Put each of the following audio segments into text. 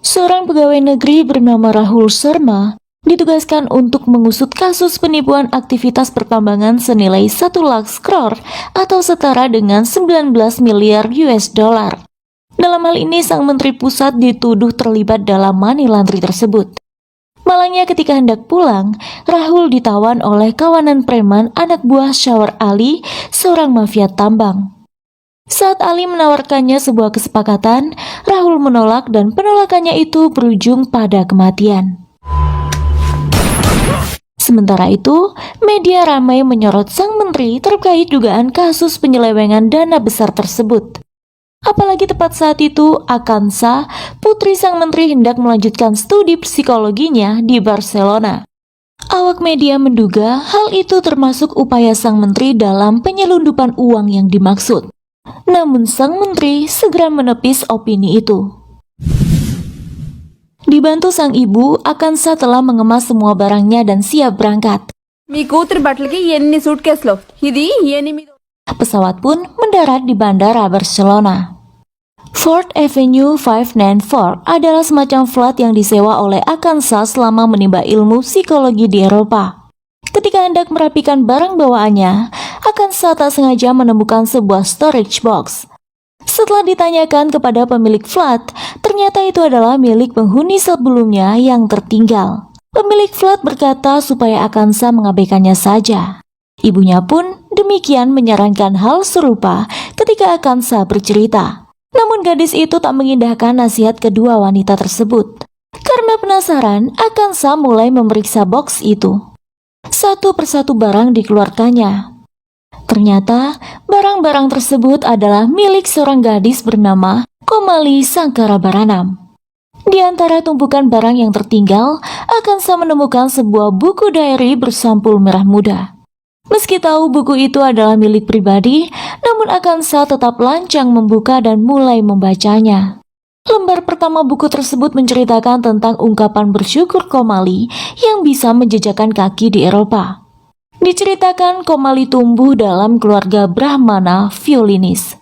Seorang pegawai negeri bernama Rahul Sharma ditugaskan untuk mengusut kasus penipuan aktivitas pertambangan senilai 1 lakh crore atau setara dengan 19 miliar US dollar. Dalam hal ini, sang menteri pusat dituduh terlibat dalam money laundry tersebut. Malangnya ketika hendak pulang, Rahul ditawan oleh kawanan preman anak buah Shawar Ali, seorang mafia tambang. Saat Ali menawarkannya sebuah kesepakatan, Rahul menolak dan penolakannya itu berujung pada kematian. Sementara itu, media ramai menyorot sang menteri terkait dugaan kasus penyelewengan dana besar tersebut. Apalagi tepat saat itu, Akansa, putri sang menteri, hendak melanjutkan studi psikologinya di Barcelona. Awak media menduga hal itu termasuk upaya sang menteri dalam penyelundupan uang yang dimaksud. Namun sang menteri segera menepis opini itu. Dibantu sang ibu, Akansa telah mengemas semua barangnya dan siap berangkat. మీ కూతురు బట్టలకి ఎన్ని సూట్ కేసులు ఇది 8 Pesawat pun mendarat di bandara Barcelona. Ford Avenue 594 adalah semacam flat yang disewa oleh Akansa selama menimba ilmu psikologi di Eropa. Ketika hendak merapikan barang bawaannya, Akansa tak sengaja menemukan sebuah storage box. Setelah ditanyakan kepada pemilik flat, ternyata itu adalah milik penghuni sebelumnya yang tertinggal. Pemilik flat berkata supaya Akansa mengabaikannya saja. Ibunya pun demikian menyarankan hal serupa ketika Akansa bercerita. Namun gadis itu tak mengindahkan nasihat kedua wanita tersebut. Karena penasaran, Akansa mulai memeriksa box itu. Satu persatu barang dikeluarkannya. Ternyata barang-barang tersebut adalah milik seorang gadis bernama Komali Sangkarabaranam. Di antara tumpukan barang yang tertinggal, Akansa menemukan sebuah buku diary bersampul merah muda. Meski tahu buku itu adalah milik pribadi, namun Akansa tetap lancang membuka dan mulai membacanya. Lembar pertama buku tersebut menceritakan tentang ungkapan bersyukur Komali yang bisa menjejakkan kaki di Eropa. Diceritakan Komali tumbuh dalam keluarga Brahmana violinis.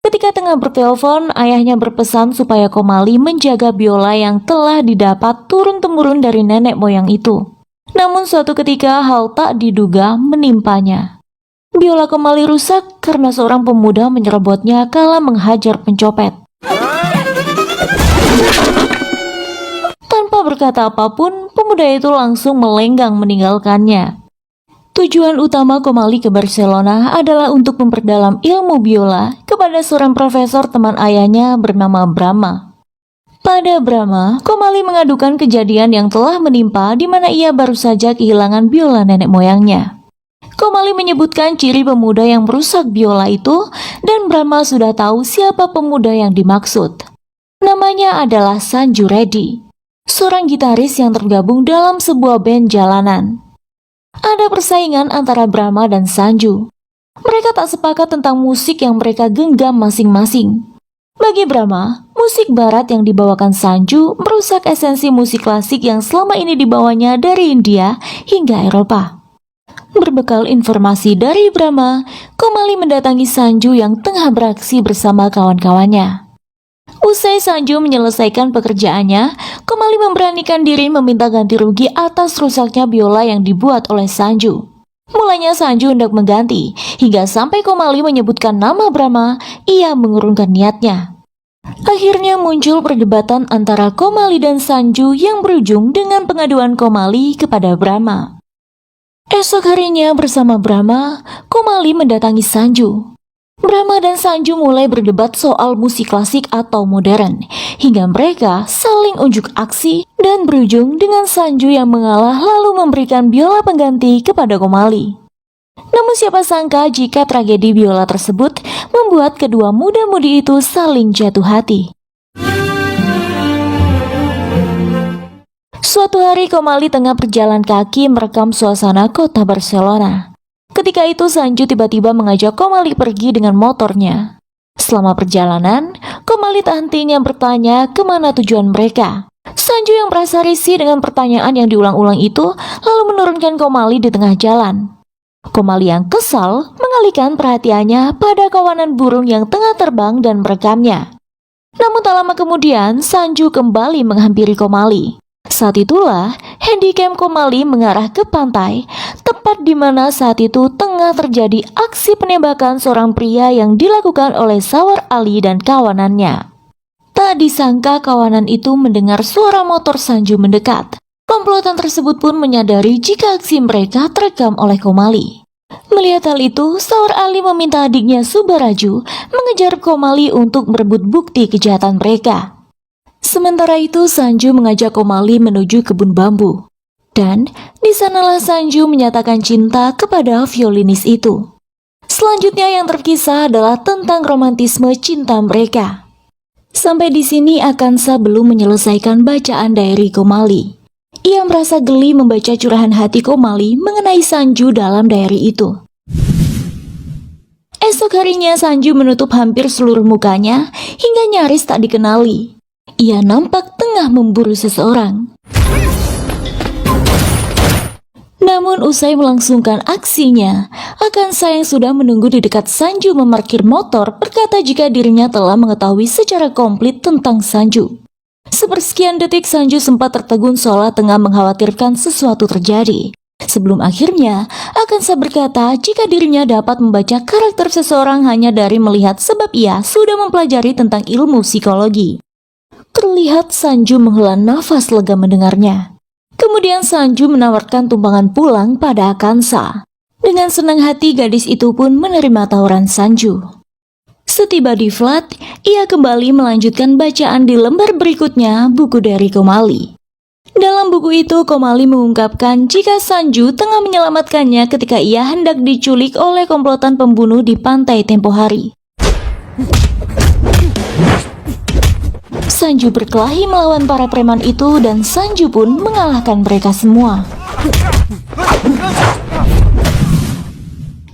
Ketika tengah bertelepon, ayahnya berpesan supaya Komali menjaga biola yang telah didapat turun-temurun dari nenek moyang itu. Namun suatu ketika hal tak diduga menimpanya. Biola Komali rusak karena seorang pemuda menyerobotnya kala menghajar pencopet. Tanpa berkata apapun, pemuda itu langsung melenggang meninggalkannya. Tujuan utama Komali ke Barcelona adalah untuk memperdalam ilmu biola kepada seorang profesor teman ayahnya bernama Brahma. Pada Brahma, Komali mengadukan kejadian yang telah menimpa di mana ia baru saja kehilangan biola nenek moyangnya. Komali menyebutkan ciri pemuda yang merusak biola itu dan Brahma sudah tahu siapa pemuda yang dimaksud. Namanya adalah Sanju Reddy, seorang gitaris yang tergabung dalam sebuah band jalanan. Ada persaingan antara Brahma dan Sanju. Mereka tak sepakat tentang musik yang mereka genggam masing-masing. Bagi Brahma, musik barat yang dibawakan Sanju merusak esensi musik klasik yang selama ini dibawanya dari India hingga Eropa. Berbekal informasi dari Brahma, Komali mendatangi Sanju yang tengah beraksi bersama kawan-kawannya. Usai Sanju menyelesaikan pekerjaannya, Komali memberanikan diri meminta ganti rugi atas rusaknya biola yang dibuat oleh Sanju. Mulanya Sanju hendak mengganti, hingga sampai Komali menyebutkan nama Brahma, ia mengurungkan niatnya. Akhirnya muncul perdebatan antara Komali dan Sanju yang berujung dengan pengaduan Komali kepada Brahma. Esok harinya bersama Brahma, Komali mendatangi Sanju. Brahma dan Sanju mulai berdebat soal musik klasik atau modern, hingga mereka saling unjuk aksi dan berujung dengan Sanju yang mengalah lalu memberikan biola pengganti kepada Komali. Namun siapa sangka jika tragedi biola tersebut membuat kedua muda-mudi itu saling jatuh hati. Suatu hari Komali tengah berjalan kaki merekam suasana kota Barcelona. Ketika itu Sanju tiba-tiba mengajak Komali pergi dengan motornya. Selama perjalanan, Komali tak hentinya bertanya kemana tujuan mereka. Sanju yang merasa risih dengan pertanyaan yang diulang-ulang itu lalu menurunkan Komali di tengah jalan. Komali yang kesal mengalihkan perhatiannya pada kawanan burung yang tengah terbang dan merekamnya. Namun tak lama kemudian, Sanju kembali menghampiri Komali. Saat itulah, handycam Komali mengarah ke pantai, tepat di mana saat itu tengah terjadi aksi penembakan seorang pria yang dilakukan oleh Sawar Ali dan kawanannya. Tak disangka kawanan itu mendengar suara motor Sanju mendekat. Komplotan tersebut pun menyadari jika aksi mereka terekam oleh Komali. Melihat hal itu, Sawar Ali meminta adiknya Subaraju mengejar Komali untuk merebut bukti kejahatan mereka. Sementara itu, Sanju mengajak Komali menuju kebun bambu. Dan di sanalah Sanju menyatakan cinta kepada violinis itu. Selanjutnya yang terkisah adalah tentang romantisme cinta mereka. Sampai di sini Akansa belum menyelesaikan bacaan diary Komali. Ia merasa geli membaca curahan hati Komali mengenai Sanju dalam diary itu. Esok harinya Sanju menutup hampir seluruh mukanya hingga nyaris tak dikenali. Ia nampak tengah memburu seseorang. Namun usai melangsungkan aksinya, Akansa yang sudah menunggu di dekat Sanju memarkir motor berkata jika dirinya telah mengetahui secara komplit tentang Sanju. Sepersekian detik Sanju sempat tertegun seolah tengah mengkhawatirkan sesuatu terjadi. Sebelum akhirnya, Akansa berkata jika dirinya dapat membaca karakter seseorang hanya dari melihat sebab ia sudah mempelajari tentang ilmu psikologi. Terlihat Sanju menghela nafas lega mendengarnya. Kemudian Sanju menawarkan tumpangan pulang pada Akansa. Dengan senang hati gadis itu pun menerima tawaran Sanju. Setiba di flat, ia kembali melanjutkan bacaan di lembar berikutnya buku dari Komali. Dalam buku itu Komali mengungkapkan jika Sanju tengah menyelamatkannya ketika ia hendak diculik oleh komplotan pembunuh di pantai tempo hari. Sanju berkelahi melawan para preman itu dan Sanju pun mengalahkan mereka semua.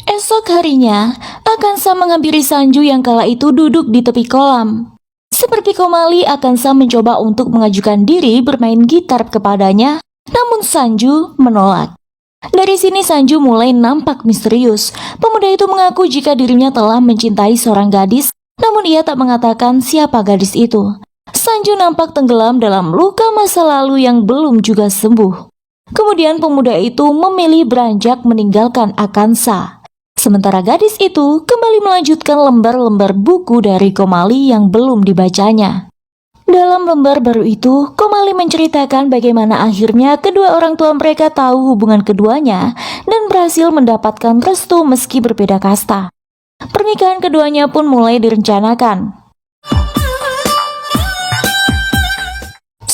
Esok harinya, Akansa menghampiri Sanju yang kala itu duduk di tepi kolam. Seperti Komali, Akansa mencoba untuk mengajukan diri bermain gitar kepadanya, namun Sanju menolak. Dari sini Sanju mulai nampak misterius. Pemuda itu mengaku jika dirinya telah mencintai seorang gadis, namun ia tak mengatakan siapa gadis itu. Sanju nampak tenggelam dalam luka masa lalu yang belum juga sembuh. Kemudian pemuda itu memilih beranjak meninggalkan Akansa. Sementara gadis itu kembali melanjutkan lembar-lembar buku dari Komali yang belum dibacanya. Dalam lembar baru itu, Komali menceritakan bagaimana akhirnya kedua orang tua mereka tahu hubungan keduanya dan berhasil mendapatkan restu meski berbeda kasta. Pernikahan keduanya pun mulai direncanakan.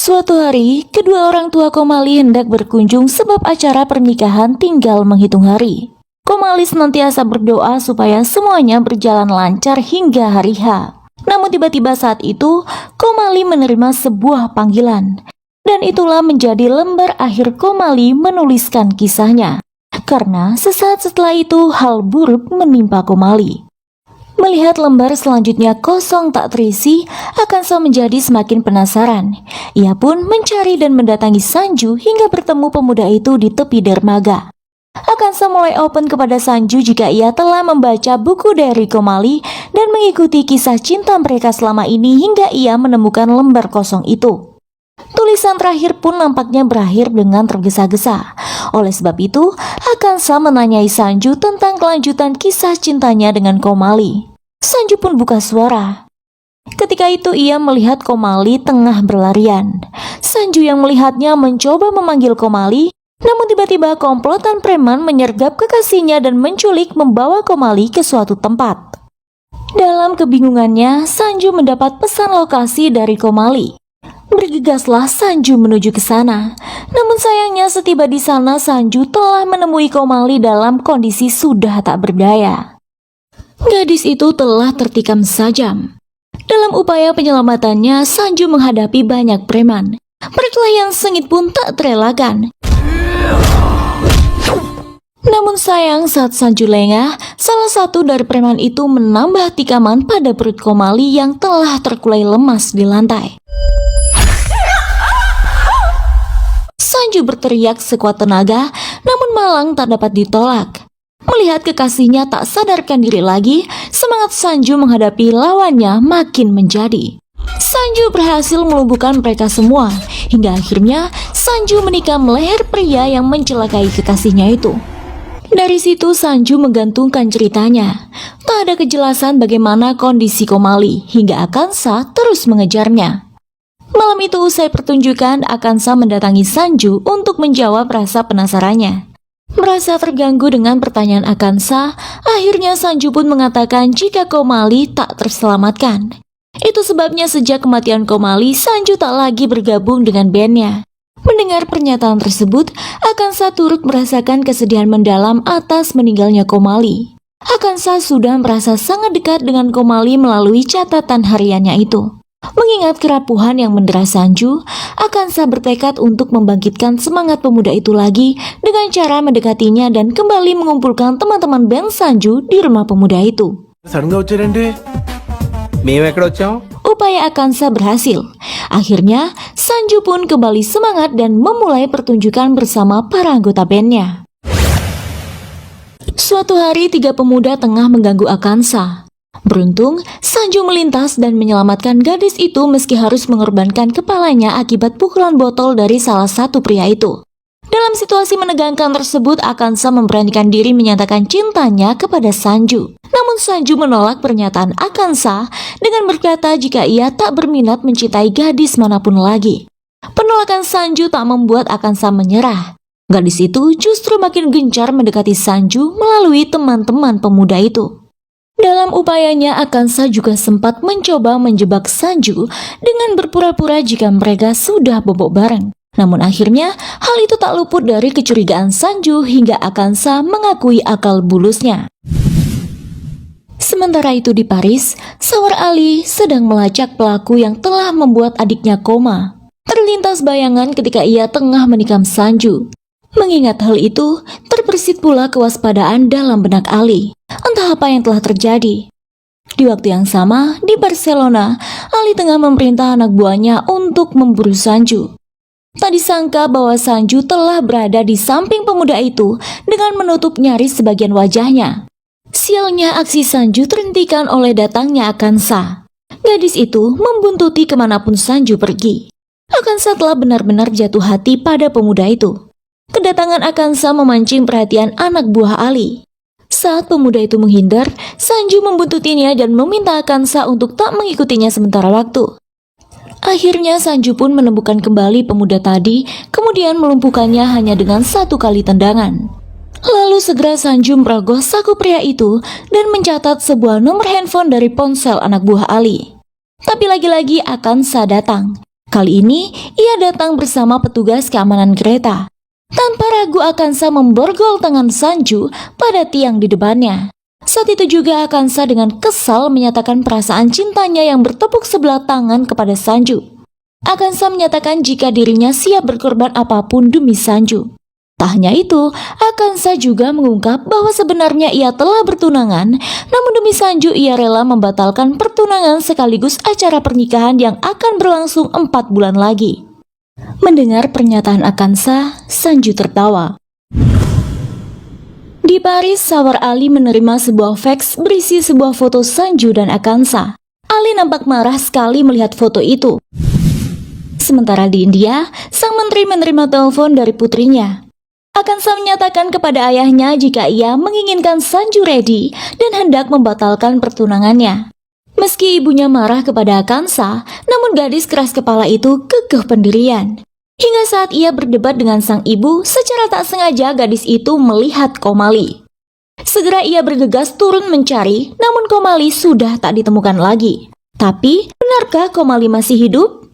Suatu hari, kedua orang tua Komali hendak berkunjung sebab acara pernikahan tinggal menghitung hari. Komali senantiasa berdoa supaya semuanya berjalan lancar hingga hari H. Namun tiba-tiba saat itu, Komali menerima sebuah panggilan. Dan itulah menjadi lembar akhir Komali menuliskan kisahnya. Karena sesaat setelah itu hal buruk menimpa Komali. Melihat lembar selanjutnya kosong tak terisi, Akansa menjadi semakin penasaran. Ia pun mencari dan mendatangi Sanju hingga bertemu pemuda itu di tepi dermaga. Akansa mulai open kepada Sanju jika ia telah membaca buku dari Komali dan mengikuti kisah cinta mereka selama ini hingga ia menemukan lembar kosong itu. Tulisan terakhir pun nampaknya berakhir dengan tergesa-gesa. Oleh sebab itu, Akansa menanyai Sanju tentang kelanjutan kisah cintanya dengan Komali. Sanju pun buka suara. Ketika itu ia melihat Komali tengah berlarian. Sanju yang melihatnya mencoba memanggil Komali, namun tiba-tiba komplotan preman menyergap kekasihnya dan menculik membawa Komali ke suatu tempat. Dalam kebingungannya, Sanju mendapat pesan lokasi dari Komali. Bergegaslah Sanju menuju ke sana. Namun sayangnya setiba di sana Sanju telah menemui Komali dalam kondisi sudah tak berdaya. Gadis itu telah tertikam sajam. Dalam upaya penyelamatannya, Sanju menghadapi banyak preman. Perkelahian sengit pun tak terelakkan. Namun sayang saat Sanju lengah, salah satu dari preman itu menambah tikaman pada perut Komali yang telah terkulai lemas di lantai. Sanju berteriak sekuat tenaga, namun malang tak dapat ditolak. Melihat kekasihnya tak sadarkan diri lagi, semangat Sanju menghadapi lawannya makin menjadi. Sanju berhasil melumpuhkan mereka semua, hingga akhirnya Sanju menikam leher pria yang mencelakai kekasihnya itu. Dari situ Sanju menggantungkan ceritanya. Tak ada kejelasan bagaimana kondisi Komali, hingga Akansa terus mengejarnya. Malam itu usai pertunjukan, Akansa mendatangi Sanju untuk menjawab rasa penasarannya. Merasa terganggu dengan pertanyaan Akansa, akhirnya Sanju pun mengatakan jika Komali tak terselamatkan. Itu sebabnya sejak kematian Komali, Sanju tak lagi bergabung dengan bandnya. Mendengar pernyataan tersebut, Akansa turut merasakan kesedihan mendalam atas meninggalnya Komali. Akansa sudah merasa sangat dekat dengan Komali melalui catatan hariannya itu. Mengingat kerapuhan yang mendera Sanju, Akansa bertekad untuk membangkitkan semangat pemuda itu lagi dengan cara mendekatinya dan kembali mengumpulkan teman-teman band Sanju di rumah pemuda itu. సడన్గా వచ్చారంటే మేము ఎక్కడ వచ్చాం Upaya Akansa berhasil. Akhirnya, Sanju pun kembali semangat dan memulai pertunjukan bersama para anggota bandnya. Suatu hari, 3 pemuda tengah mengganggu Akansa. Beruntung, Sanju melintas dan menyelamatkan gadis itu meski harus mengorbankan kepalanya akibat pukulan botol dari salah satu pria itu. Dalam situasi menegangkan tersebut, Akansa memberanikan diri menyatakan cintanya kepada Sanju. Namun Sanju menolak pernyataan Akansa dengan berkata jika ia tak berminat mencintai gadis manapun lagi. Penolakan Sanju tak membuat Akansa menyerah. Gadis itu justru makin gencar mendekati Sanju melalui teman-teman pemuda itu. Dalam upayanya, Akansa juga sempat mencoba menjebak Sanju dengan berpura-pura jika mereka sudah bobok bareng. Namun akhirnya, hal itu tak luput dari kecurigaan Sanju hingga Akansa mengakui akal bulusnya. Sementara itu di Paris, Sawar Ali sedang melacak pelaku yang telah membuat adiknya koma. Terlintas bayangan ketika ia tengah menikam Sanju. Mengingat hal itu, terbersit pula kewaspadaan dalam benak Ali. Entah apa yang telah terjadi. Di waktu yang sama, di Barcelona, Ali tengah memerintah anak buahnya untuk memburu Sanju. Tak disangka bahwa Sanju telah berada di samping pemuda itu dengan menutup nyaris sebagian wajahnya. Sialnya, aksi Sanju terhentikan oleh datangnya Akansa. Gadis itu membuntuti kemanapun Sanju pergi. Akansa telah benar-benar jatuh hati pada pemuda itu. Kedatangan Akansa memancing perhatian anak buah Ali. Saat pemuda itu menghindar, Sanju membuntutinya dan meminta Akansa untuk tak mengikutinya sementara waktu. Akhirnya Sanju pun menemukan kembali pemuda tadi, kemudian melumpuhkannya hanya dengan 1 kali tendangan. Lalu segera Sanju merogoh saku pria itu dan mencatat sebuah nomor handphone dari ponsel anak buah Ali. Tapi lagi-lagi Akansa datang. Kali ini ia datang bersama petugas keamanan kereta. Tanpa ragu Akansa memborgol tangan Sanju pada tiang di depannya. Saat itu juga Akansa dengan kesal menyatakan perasaan cintanya yang bertepuk sebelah tangan kepada Sanju. Akansa menyatakan jika dirinya siap berkorban apapun demi Sanju. Tak hanya itu, Akansa juga mengungkap bahwa sebenarnya ia telah bertunangan, namun demi Sanju ia rela membatalkan pertunangan sekaligus acara pernikahan yang akan berlangsung 4 bulan lagi. Mendengar pernyataan Akansa, Sanju tertawa. Di Paris, Sawar Ali menerima sebuah fax berisi sebuah foto Sanju dan Akansa. Ali nampak marah sekali melihat foto itu. Sementara di India, sang menteri menerima telepon dari putrinya. Akansa menyatakan kepada ayahnya jika ia menginginkan Sanju ready dan hendak membatalkan pertunangannya. Meski ibunya marah kepada Akansa, namun gadis keras kepala itu kekeh pendirian. Hingga saat ia berdebat dengan sang ibu, secara tak sengaja gadis itu melihat Komali. Segera ia bergegas turun mencari, namun Komali sudah tak ditemukan lagi. Tapi, benarkah Komali masih hidup?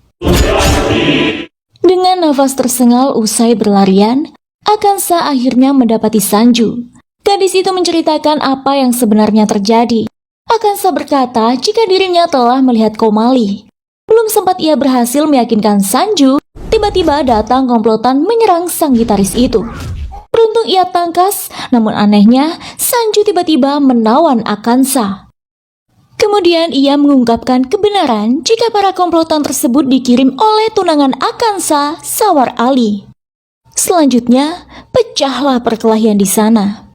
Dengan nafas tersengal usai berlarian, Akansa akhirnya mendapati Sanju. Gadis itu menceritakan apa yang sebenarnya terjadi. Akansa berkata jika dirinya telah melihat Komali. Belum sempat ia berhasil meyakinkan Sanju, tiba-tiba datang komplotan menyerang sang gitaris itu. Beruntung ia tangkas, namun anehnya Sanju tiba-tiba menawan Akansa. Kemudian ia mengungkapkan kebenaran jika para komplotan tersebut dikirim oleh tunangan Akansa, Sawar Ali. Selanjutnya, pecahlah perkelahian di sana.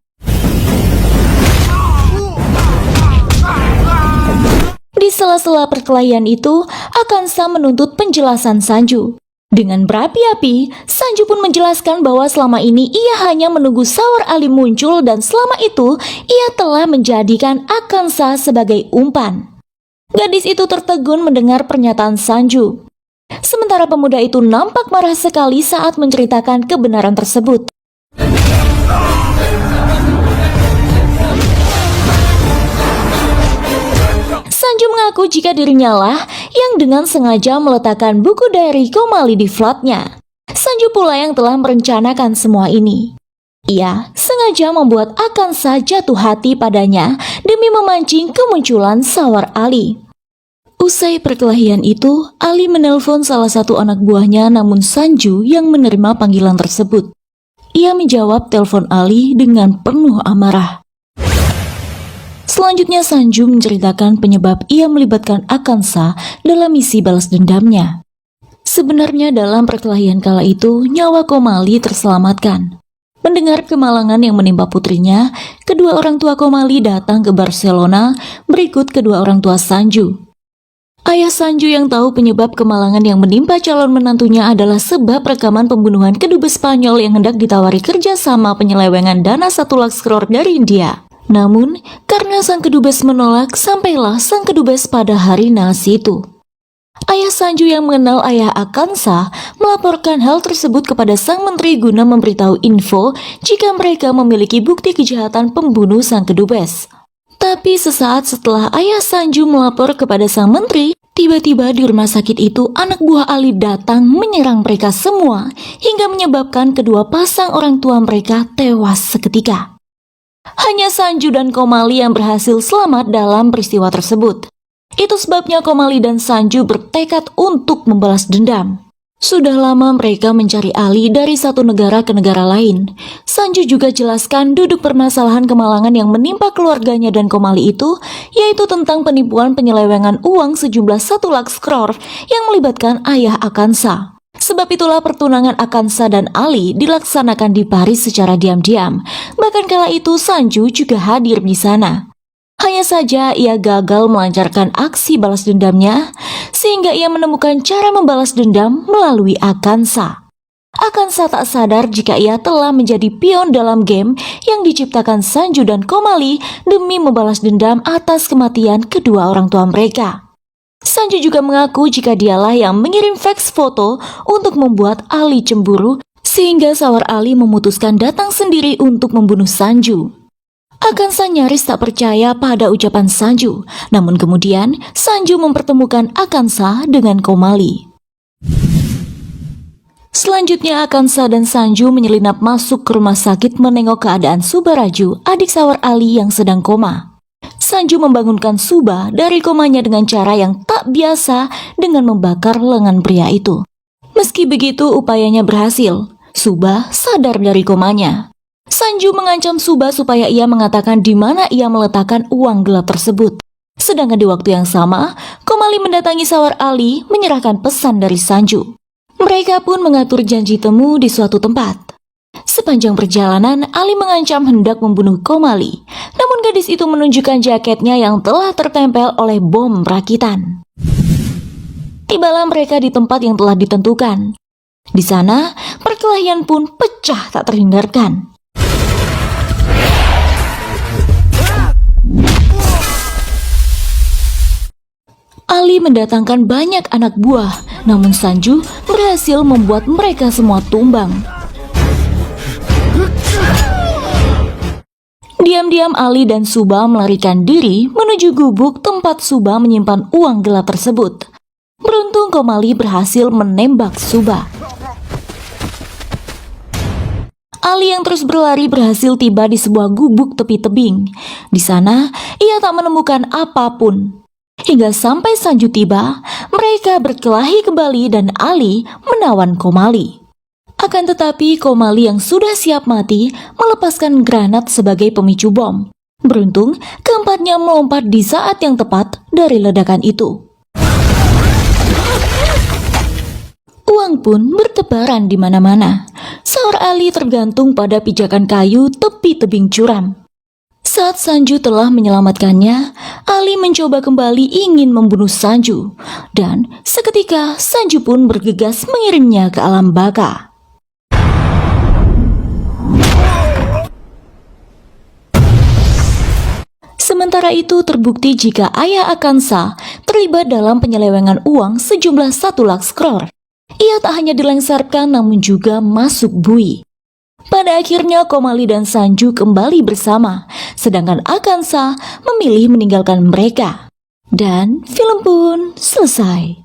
Di Di sela-sela perkelahian itu, Akansa menuntut penjelasan Sanju. Dengan berapi-api, Sanju pun menjelaskan bahwa selama ini ia hanya menunggu Sawar Ali muncul dan selama itu ia telah menjadikan Akansa sebagai umpan. Gadis itu tertegun mendengar pernyataan Sanju. Sementara pemuda itu nampak marah sekali saat menceritakan kebenaran tersebut. Sanju mengaku jika dirinya lah yang dengan sengaja meletakkan buku diary Komali di flatnya. Sanju pula yang telah merencanakan semua ini. Ia sengaja membuat Akansa jatuh hati padanya demi memancing kemunculan Sawar Ali. Usai perkelahian itu, Ali menelpon salah satu anak buahnya, namun Sanju yang menerima panggilan tersebut. Ia menjawab telepon Ali dengan penuh amarah. Selanjutnya Sanju menceritakan penyebab ia melibatkan Akansa dalam misi balas dendamnya. Sebenarnya dalam perkelahian kala itu, nyawa Komali terselamatkan. Mendengar kemalangan yang menimpa putrinya, kedua orang tua Komali datang ke Barcelona berikut kedua orang tua Sanju. Ayah Sanju yang tahu penyebab kemalangan yang menimpa calon menantunya adalah sebab rekaman pembunuhan kedubes Spanyol yang hendak ditawari kerjasama penyelewengan dana 1 lakhs crore dari India. Namun, karena sang kedubes menolak, sampailah sang kedubes pada hari naas itu. Ayah Sanju yang mengenal ayah Akansa melaporkan hal tersebut kepada sang menteri guna memberitahu info jika mereka memiliki bukti kejahatan pembunuh sang kedubes. Tapi sesaat setelah ayah Sanju melapor kepada sang menteri, tiba-tiba di rumah sakit itu anak buah Ali datang menyerang mereka semua hingga menyebabkan kedua pasang orang tua mereka tewas seketika. Hanya Sanju dan Komali yang berhasil selamat dalam peristiwa tersebut. Itu sebabnya Komali dan Sanju bertekad untuk membalas dendam. Sudah lama mereka mencari Ali dari satu negara ke negara lain. Sanju juga jelaskan duduk permasalahan kemalangan yang menimpa keluarganya dan Komali itu, yaitu tentang penipuan penyelewengan uang sejumlah 1 lakhs crore yang melibatkan ayah Akansa. Sebab itulah pertunangan Akansa dan Ali dilaksanakan di Paris secara diam-diam. Bahkan kala itu Sanju juga hadir di sana. Hanya saja ia gagal melancarkan aksi balas dendamnya, sehingga ia menemukan cara membalas dendam melalui Akansa. Akansa tak sadar jika ia telah menjadi pion dalam game yang diciptakan Sanju dan Komali demi membalas dendam atas kematian kedua orang tua mereka. Sanju juga mengaku jika dialah yang mengirim fax foto untuk membuat Ali cemburu, sehingga Sawar Ali memutuskan datang sendiri untuk membunuh Sanju. Akansa nyaris tak percaya pada ucapan Sanju, namun kemudian Sanju mempertemukan Akansa dengan Komali. Selanjutnya Akansa dan Sanju menyelinap masuk ke rumah sakit menengok keadaan Subaraju, adik Sawar Ali yang sedang koma. Sanju membangunkan Suba dari komanya dengan cara yang tak biasa dengan membakar lengan pria itu. Meski begitu upayanya berhasil, Suba sadar dari komanya. Sanju mengancam Suba supaya ia mengatakan di mana ia meletakkan uang gelap tersebut. Sedangkan di waktu yang sama, Komali mendatangi Sawar Ali menyerahkan pesan dari Sanju. Mereka pun mengatur janji temu di suatu tempat. Sepanjang perjalanan, Ali mengancam hendak membunuh Komali. Namun gadis itu menunjukkan jaketnya yang telah tertempel oleh bom rakitan. Tibalah mereka di tempat yang telah ditentukan. Di sana, perkelahian pun pecah tak terhindarkan. Ali mendatangkan banyak anak buah, namun Sanju berhasil membuat mereka semua tumbang. Diam-diam Ali dan Suba melarikan diri menuju gubuk tempat Suba menyimpan uang gelap tersebut. Beruntung Komali berhasil menembak Suba. Ali yang terus berlari berhasil tiba di sebuah gubuk tepi tebing. Di sana, ia tak menemukan apapun. Hingga sampai Sanju tiba, mereka berkelahi kembali dan Ali menawan Komali. Akan tetapi Komali yang sudah siap mati melepaskan granat sebagai pemicu bom. Beruntung, keempatnya melompat di saat yang tepat dari ledakan itu. Uang pun bertebaran di mana-mana. Sawar Ali tergantung pada pijakan kayu tepi tebing curam. Saat Sanju telah menyelamatkannya, Ali mencoba kembali ingin membunuh Sanju. Dan seketika Sanju pun bergegas mengirimnya ke alam baka. Sementara itu terbukti jika ayah Akansa terlibat dalam penyelewengan uang sejumlah 1 lakhs crore. Ia tak hanya dilengsarkan namun juga masuk bui. Pada akhirnya Komali dan Sanju kembali bersama, sedangkan Akansa memilih meninggalkan mereka. Dan film pun selesai.